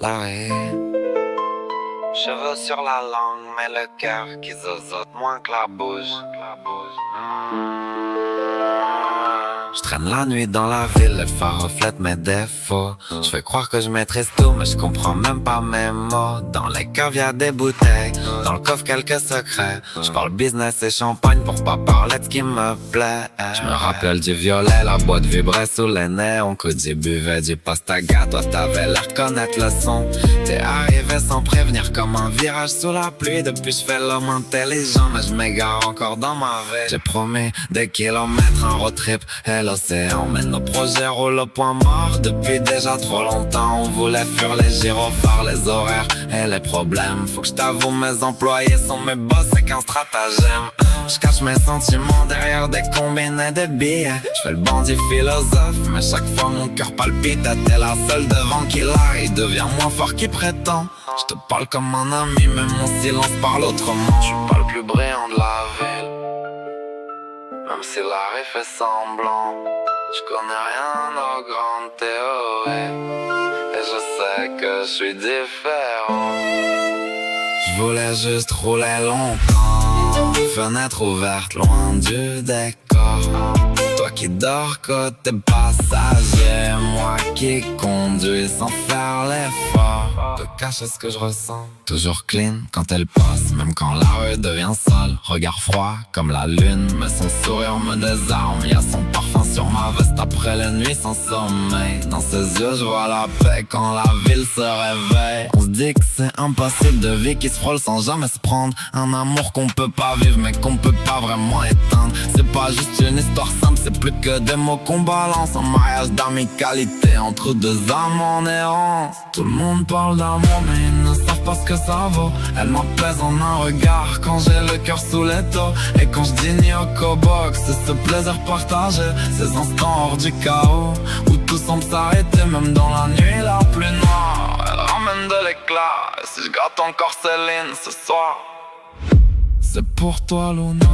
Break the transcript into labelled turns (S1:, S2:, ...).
S1: l'arrêt. Cheveux sur la langue, mais le cœur qui zozote moins que la bouche. Je traîne la nuit dans la ville, les phares reflètent mes défauts. Je fais croire que je maîtrise tout, mais je comprends même pas mes mots. Dans les caves y'a des bouteilles, dans le coffre quelques secrets. Je parle business et champagne pour pas parler de ce qui me plaît. Je me rappelle du violet, la boîte vibrait sous les néons. Que j'y buvais du pastaga, toi t'avais l'air de connaître le son. T'es arrivé sans prévenir comme un virage sous la pluie. Depuis je fais l'homme intelligent, mais je m'égare encore dans ma vie. J'ai promis des kilomètres, un road trip et l'océan. Mais nos projets roulent au point mort depuis déjà trop longtemps. On voulait fuir les gyrophares, les horaires et les problèmes. Faut que je t'avoue, mes employés sont mes boss, c'est qu'un stratagème. Je cache mes sentiments derrière des combines et des billets. Je fais le bandit philosophe, mais chaque fois mon cœur palpite. T'es la seule devant qui l'a, il devient moins fort qu'il prétend. Je te parle comme un ami, mais mon silence parle autrement. Je suis pas le plus brillant de la ville, même si la rue fait semblant. Je connais rien aux grandes théories, et je sais que je suis différent. Je voulais juste rouler longtemps, fenêtre ouverte loin du décor. Toi qui dors côté passager, moi qui conduis sans faire l'effort de cacher ce que je ressens. Toujours clean quand elle passe, même quand la rue devient sale. Regard froid comme la lune, mais son sourire me désarme. Y'a son parfum sur ma veste après les nuits sans sommeil. Dans ses yeux je vois la paix quand la ville se réveille. On se dit que c'est impossible de vie qui se frôle sans jamais se prendre. Un amour qu'on peut pas vivre mais qu'on peut pas vraiment éteindre. C'est pas juste une histoire simple, c'est plus que des mots qu'on balance. Un mariage d'amicalité entre deux âmes en errance. Tout le monde parle d'amour mais ils ne savent pas ce que ça vaut. Elle m'apaise en un regard quand j'ai le cœur sous les taux. Et quand je dis Nyoko Box, c'est ce plaisir partagé, ces instants hors du chaos où tout semble s'arrêter même dans la nuit la plus noire. Elle ramène de l'éclat, et si je gratte encore Céline ce soir, c'est pour toi Luna.